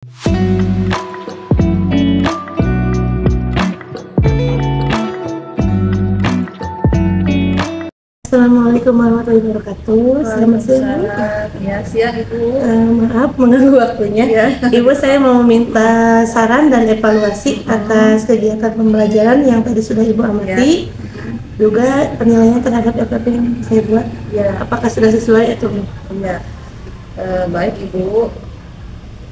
Assalamualaikum warahmatullahi wabarakatuh. Selamat siang. Ya, siang Ibu. Maaf mengganggu waktunya. Ya. Ibu, saya mau minta saran dan evaluasi atas kegiatan pembelajaran yang tadi sudah Ibu amati. Juga penilaian terhadap FPP yang saya buat. Ya. Apakah sudah sesuai atau belum? Ya. Baik Ibu.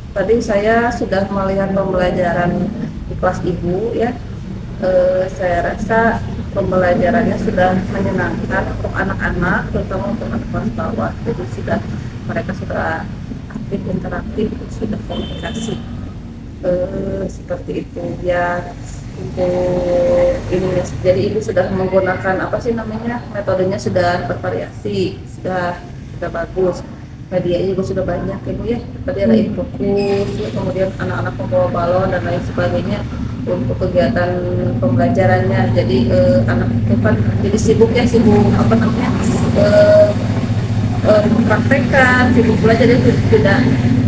Tadi saya sudah melihat pembelajaran di kelas Ibu ya. Saya rasa pembelajarannya sudah menyenangkan untuk anak-anak, terutama untuk anak kelas bawah. Jadi mereka sudah aktif, interaktif, sudah komunikasi seperti itu ya. Untuk ini, jadi Ibu sudah menggunakan metodenya sudah bervariasi, sudah bagus. Medianya juga sudah banyak Ibu ya. Tadi ada infokus, ya, kemudian anak-anak membawa balon dan lain sebagainya untuk kegiatan pembelajarannya. Jadi anak itu kan jadi sibuk mempraktekkan, sibuk belajar, jadi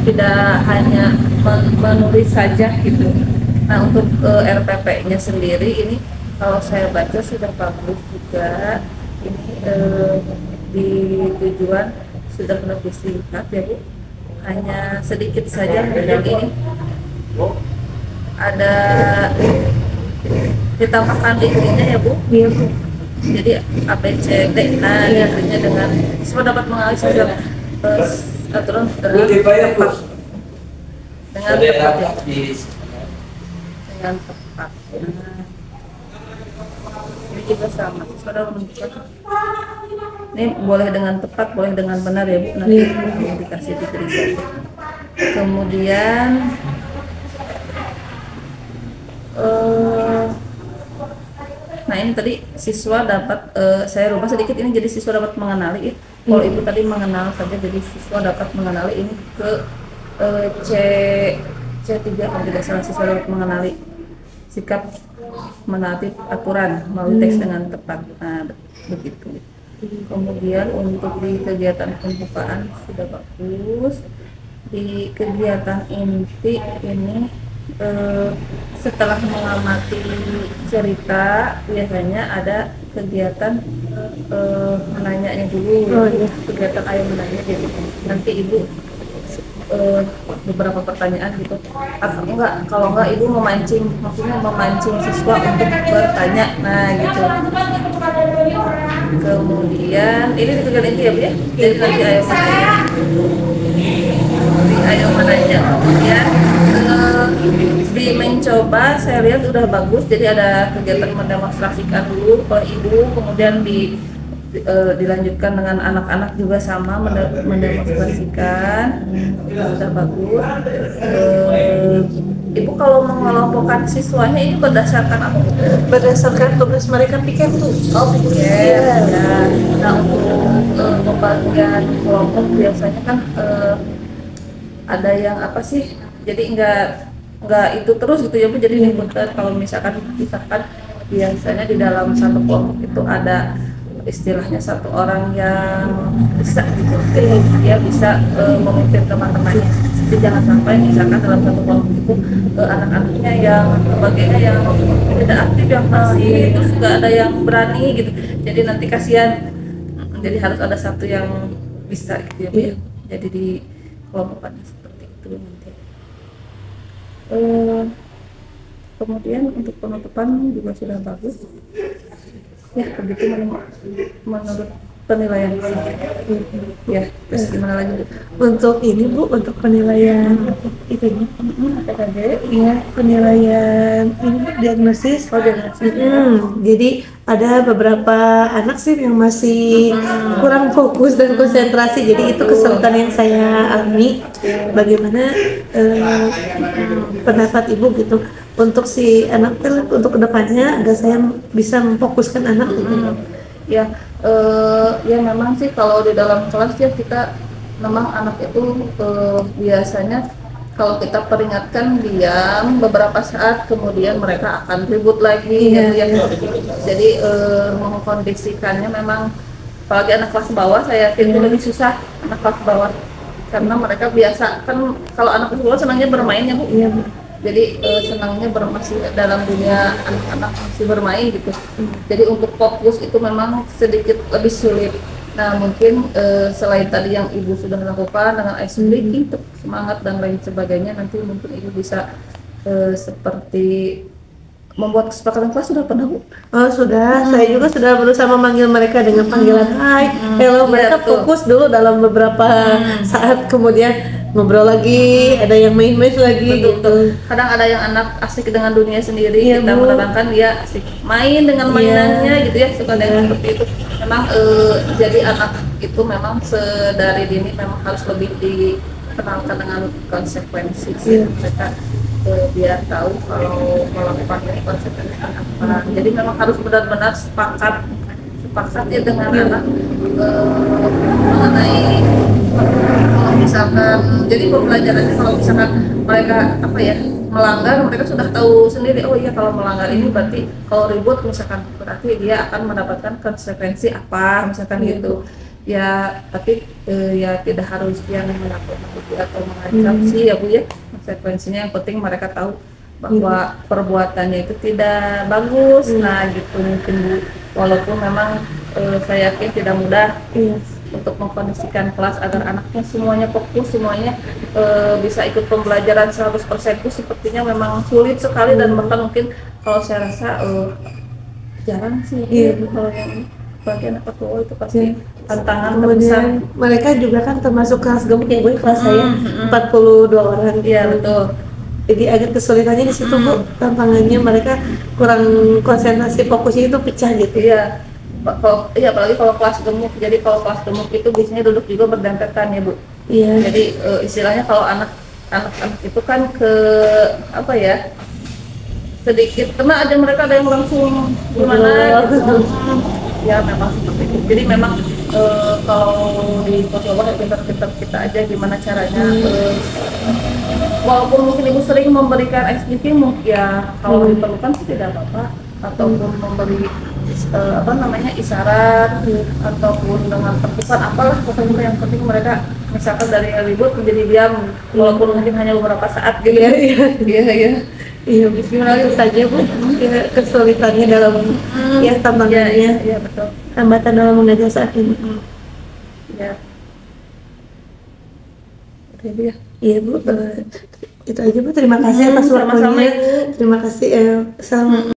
tidak hanya menulis saja gitu. Nah, untuk RPP-nya sendiri ini kalau saya baca sudah bagus juga. Ini di tujuan sudah lebih singkat ya Bu, hanya sedikit saja yang ini ada ditambahkan linknya ya Bu. Iya Bu. Jadi ABCD, nah artinya dengan semua dapat mengalami aturan dengan tepat dengan tepat. Ini juga sama, saudara menentukan. Ini boleh dengan tepat, boleh dengan benar ya Bu, nanti dikasih ditulis. Kemudian nah ini tadi siswa dapat saya rubah sedikit, ini jadi siswa dapat mengenali ya. Kalau Ibu tadi mengenal saja, jadi siswa dapat mengenali, ini ke C3 kalau tidak salah, siswa dapat mengenali sikap menaati aturan melalui teks dengan tepat. Nah, begitu. Kemudian untuk di kegiatan pembukaan sudah bagus. Di kegiatan inti ini setelah mengamati cerita biasanya ada kegiatan menanyanya dulu. Kegiatan ayo menanya, jadi nanti Ibu beberapa pertanyaan gitu, atau enggak, kalau enggak Ibu memancing siswa untuk bertanya, nah gitu. Kemudian ini kegiatan inti ya Bu ya, jadi nanti ayo menanya. Kemudian di mencoba saya lihat udah bagus, jadi ada kegiatan mendemonstrasikan dulu oleh Ibu, kemudian dilanjutkan dengan anak-anak juga sama mendemonstrasikan, sudah bagus. Ibu kalau mengelompokkan siswanya ini berdasarkan apa? Berdasarkan tugas mereka piket tuh. Oh, piket ya. Nah, untuk pembagian kelompok biasanya kan ada yang apa sih, jadi enggak itu terus gitu ya Bu, jadi liputan. Kalau misalkan dipisahkan, biasanya di dalam satu kelompok itu ada istilahnya satu orang yang bisa gitu, dia bisa memimpin teman-temannya. Jadi jangan sampai misalkan dalam satu kelompok itu anak-anaknya yang bagiannya yang tidak aktif, yang masih, terus juga ada yang berani gitu, jadi nanti kasihan. Jadi harus ada satu yang bisa gitu ya Bu ya. Jadi di kelompokan seperti itu nanti. Kemudian untuk penutupan juga sudah bagus ya, begitu menurut penilaian ya. Terus gimana lagi Untuk ini Bu, untuk penilaian itunya ya, penilaian ini diagnosis. Jadi ada beberapa anak sih yang masih kurang fokus dan konsentrasi, jadi itu kesulitan yang saya alami. Bagaimana pendapat Ibu gitu untuk si anak untuk kedepannya agar saya bisa memfokuskan anak gitu? Ya, ya memang sih kalau di dalam kelas ya kita memang anak itu biasanya kalau kita peringatkan diam beberapa saat, kemudian mereka akan ribut lagi gitu ya. Jadi mengkondisikannya memang, apalagi anak kelas bawah, saya yakin itu lebih susah anak kelas bawah. karena mereka biasa kan kalau anak sekolah senangnya bermain ya Bu. Iya Bu. Jadi senangnya masih dalam dunia anak-anak masih bermain gitu. Jadi untuk fokus itu memang sedikit lebih sulit. Nah mungkin selain tadi yang ibu sudah lakukan dengan ice breaking, semangat dan lain sebagainya, nanti mungkin ibu bisa seperti membuat kesepakatan kelas. Sudah pernah Bu? Oh sudah, saya juga sudah berusaha memanggil mereka dengan panggilan hai. Kalau mereka betul. fokus dulu dalam beberapa saat, kemudian ngobrol lagi, ada yang main-main lagi Betul, gitu. betul. Kadang ada yang anak asik dengan dunia sendiri, Iya, kita Bu. menenangkan dia asik main dengan mainannya gitu ya, suka ada yang seperti itu. Memang jadi anak itu memang sedari dini memang harus lebih dikenalkan dengan konsekuensi. Iya. Mereka biar tahu kalau melakukan ini konsekuensinya apa. Jadi memang harus benar-benar sepakat ya dengan anak mengenai kalau misalkan, jadi pembelajarannya kalau misalkan mereka apa ya melanggar, mereka sudah tahu sendiri, oh iya kalau melanggar ini berarti kalau ribut misalkan berarti dia akan mendapatkan konsekuensi apa misalkan gitu ya. Tapi ya tidak harus yang menakut-nakuti atau mengancam sih ya Bu ya. Konsekuensinya yang penting mereka tahu bahwa perbuatannya itu tidak bagus. Nah gitu mungkin Bu, walaupun memang saya yakin tidak mudah untuk mengkondisikan kelas agar anaknya semuanya fokus, semuanya bisa ikut pembelajaran 100% itu sepertinya memang sulit sekali. Dan bahkan mungkin kalau saya rasa jarang sih kalau yang bagian anak ketua itu pasti tantangan terbesar. Mereka juga kan termasuk kelas gemuk ya Bu, kelas saya 42 orang. Iya betul. Jadi agak kesulitannya di situ Bu, tantangannya mereka kurang konsentrasi, fokusnya itu pecah gitu. Iya. Iya apalagi kalau kelas gemuk. Jadi kalau kelas gemuk itu biasanya duduk juga berdempetan ya Bu. Iya. Jadi istilahnya kalau anak-anak itu kan ke apa ya, sedikit kena aja mereka ada yang langsung gimana gitu. Ya memang seperti itu. Jadi memang kalau di Kosovo ya pintar-pintar kita aja gimana caranya. Walaupun mungkin ibu sering memberikan ice breaking, ya kalau diperlukan sih tidak apa-apa, ataupun memberi apa namanya isyarat ataupun dengan tepukan apalah, pokoknya yang penting mereka misalkan dari ribut menjadi diam walaupun mungkin hanya beberapa saat gitu. Iya, gimana itu saja Bu, ya, kesulitannya dalam ya tantangannya. Iya betul. Hambatan dalam mengajar saat ini. Ya. Iya Bu, itu aja Bu. Terima kasih atas Sama-sama, waktunya. Ibu. Terima kasih. Assalamualaikum.